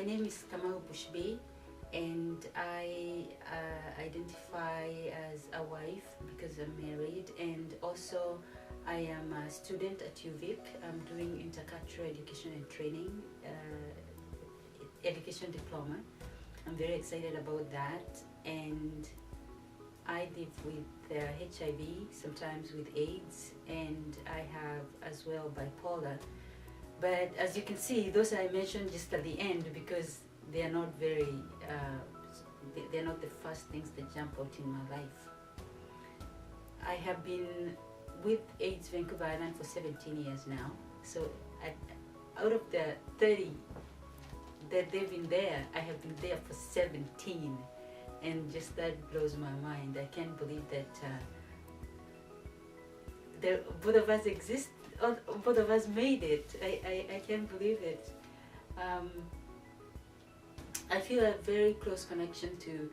My name is Kamau Bushby, and I identify as a wife because I'm married, and also I am a student at UVic. I'm doing intercultural education and training, education diploma. I'm very excited about that, and I live with HIV, sometimes with AIDS, and I have as well bipolar. But as you can see, those I mentioned just at the end because they are not very, they're not the first things that jump out in my life. I have been with AIDS Vancouver Island for 17 years now. So out of the 30 that they've been there, I have been there for 17. And just that blows my mind. I can't believe that both of us exist, both of us made it. I can't believe it. I feel a very close connection to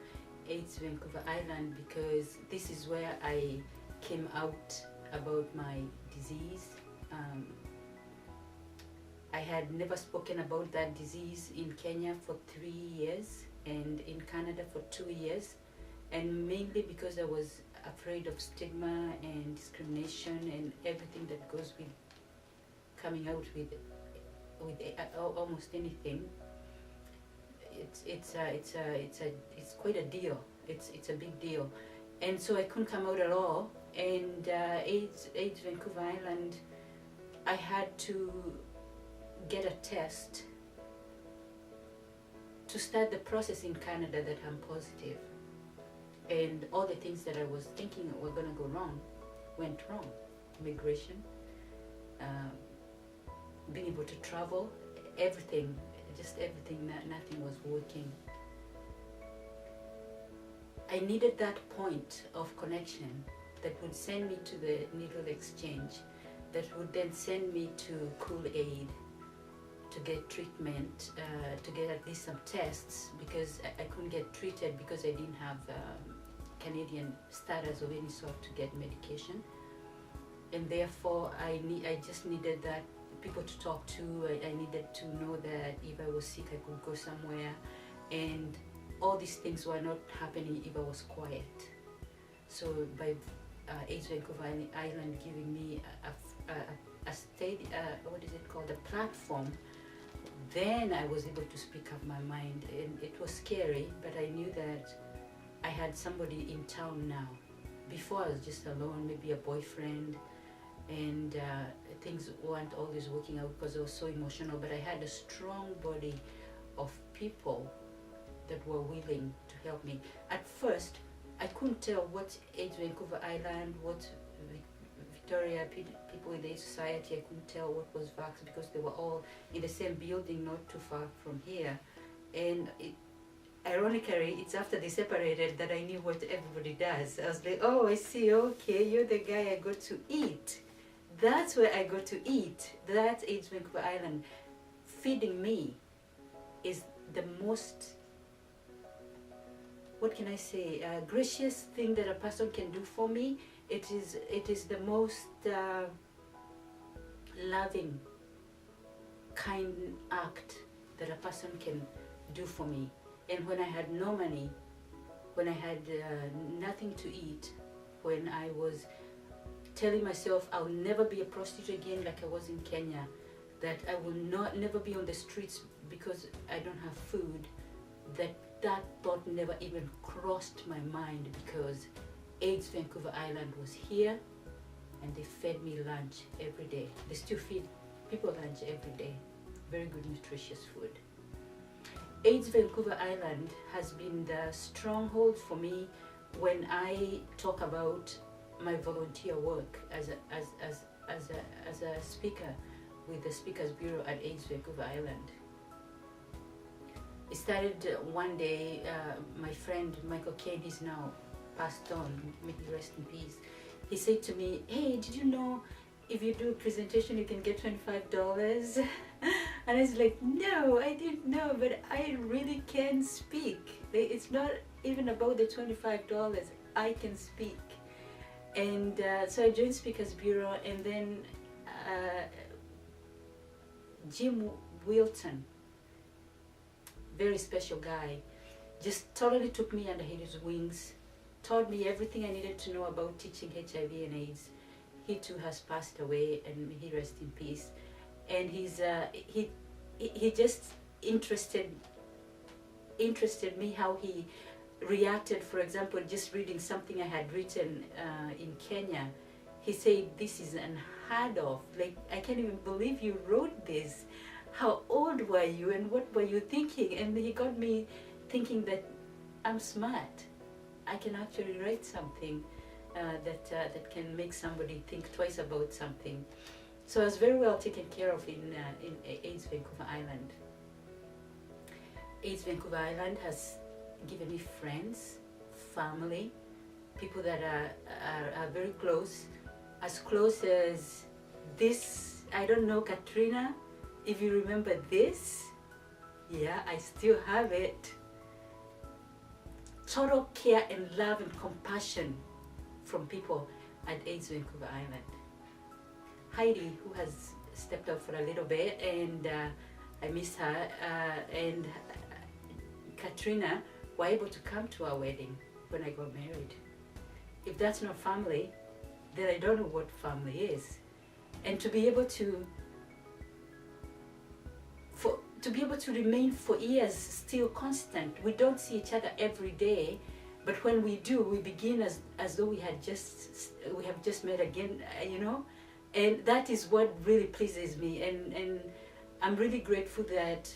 AIDS Vancouver Island because this is where I came out about my disease. I had never spoken about that disease in Kenya for 3 years and in Canada for 2 years, and mainly because I was afraid of stigma and discrimination and everything that goes with coming out with almost anything. It's quite a deal. It's a big deal, and so I couldn't come out at all. And AIDS Vancouver Island, I had to get a test to start the process in Canada that I'm positive. And all the things that I was thinking were gonna go wrong, went wrong. Immigration, being able to travel, everything, just everything, nothing was working. I needed that point of connection that would send me to the needle exchange, that would then send me to Kool-Aid, to get treatment, to get at least some tests, because I couldn't get treated because I didn't have Canadian status of any sort to get medication. And therefore I just needed that people to talk to. I needed to know that if I was sick I could go somewhere, and all these things were not happening if I was quiet. So by AIDS Vancouver Island giving me a state, what is it called, a platform, then I was able to speak up my mind. And it was scary, but I knew that I had somebody in town now. Before I was just alone, maybe a boyfriend, and things weren't always working out because I was so emotional, but I had a strong body of people that were willing to help me. At first, I couldn't tell what AIDS Vancouver Island, what Victoria, people in the society, I couldn't tell what was VAX because they were all in the same building not too far from here. And ironically, it's after they separated that I knew what everybody does. I was like, oh, I see, okay, you're the guy I go to eat. That's where I go to eat. That's AIDS Vancouver Island. Feeding me is the most, what can I say, gracious thing that a person can do for me. It is the most loving, kind act that a person can do for me. And when I had no money, when I had nothing to eat, when I was telling myself I'll never be a prostitute again like I was in Kenya, that I will never be on the streets because I don't have food, that thought never even crossed my mind because AIDS Vancouver Island was here and they fed me lunch every day. They still feed people lunch every day. Very good, nutritious food. AIDS Vancouver Island has been the stronghold for me when I talk about my volunteer work as a speaker with the Speakers Bureau at AIDS Vancouver Island. It started one day, my friend Michael Kane, he's now passed on, may he rest in peace. He said to me, hey, did you know if you do a presentation you can get $25? And I was like, no, I didn't know, but I really can speak. It's not even about the $25, I can speak. And so I joined Speakers Bureau, and then Jim Wilton, very special guy, just totally took me under his wings, taught me everything I needed to know about teaching HIV and AIDS. He too has passed away, and may he rest in peace. And he just interested me how he reacted. For example, just reading something I had written in Kenya, he said, "This is unheard of. Like, I can't even believe you wrote this. How old were you, and what were you thinking?" And he got me thinking that I'm smart. I can actually write something that can make somebody think twice about something. So I was very well taken care of in AIDS Vancouver Island. AIDS Vancouver Island has given me friends, family, people that are very close, as close as this. I don't know, Katrina, if you remember this. Yeah, I still have it. Total care and love and compassion from people at AIDS Vancouver Island. Heidi, who has stepped out for a little bit, and I miss her, and Katrina were able to come to our wedding when I got married. If that's not family, then I don't know what family is. And to be able to remain for years still constant. We don't see each other every day, but when we do, we begin as though we have just met again, you know. And that is what really pleases me, and I'm really grateful that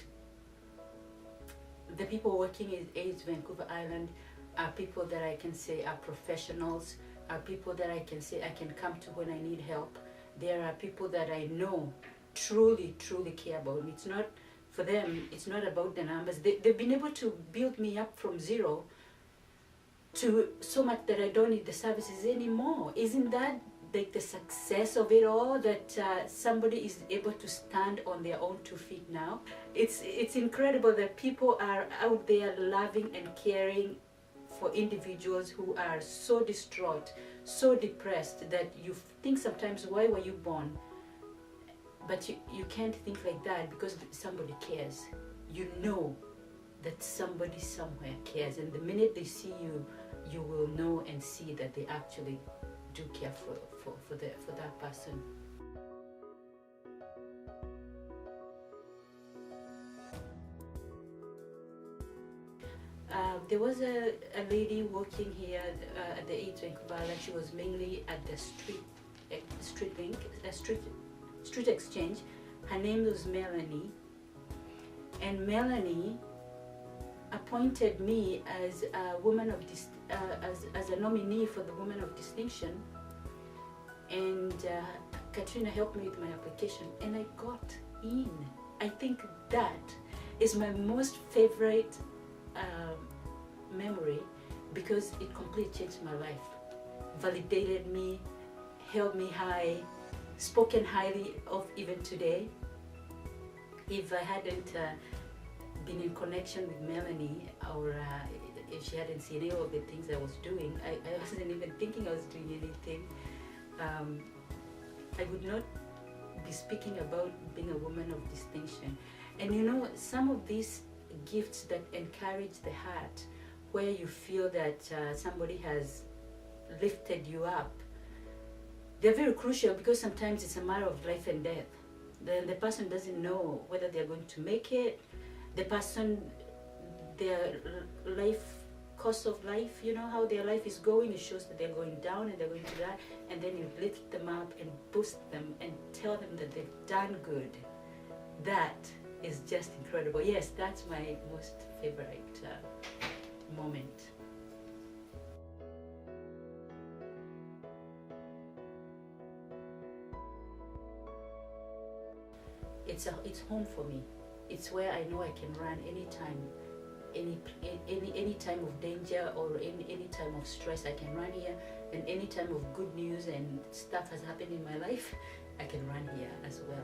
the people working at AIDS Vancouver Island are people that I can say are professionals, are people that I can say I can come to when I need help. There are people that I know truly care about me. It's not, for them, it's not about the numbers. They've been able to build me up from zero to so much that I don't need the services anymore. Isn't that like the success of it all, that somebody is able to stand on their own 2 feet now? It's incredible that people are out there loving and caring for individuals who are so distraught, so depressed, that you think sometimes, why were you born? But you can't think like that, because somebody cares. You know that somebody somewhere cares, and the minute they see you, you will know and see that they actually do care for that person. There was a lady working here at the AIDS Vancouver Island. She was mainly at the street exchange. Her name was Melanie, and Melanie appointed me as a woman of as a nominee for the Woman of Distinction, and Katrina helped me with my application, and I got in. I think that is my most favorite memory, because it completely changed my life, validated me, held me high, spoken highly of even today. If I hadn't been in connection with Melanie, or if she hadn't seen any of the things I was doing, I wasn't even thinking I was doing anything, I would not be speaking about being a woman of distinction. And you know, some of these gifts that encourage the heart, where you feel that somebody has lifted you up, they're very crucial, because sometimes it's a matter of life and death. The person doesn't know whether they're going to make it. The person, their life, course of life, you know how their life is going, it shows that they're going down and they're going to die, and then you lift them up and boost them and tell them that they've done good. That is just incredible. Yes, that's my most favorite moment. It's home for me. It's where I know I can run anytime, any time of danger, or any time of stress. I can run here, and any time of good news and stuff has happened in my life, I can run here as well.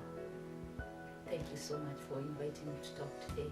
Thank you so much for inviting me to talk today.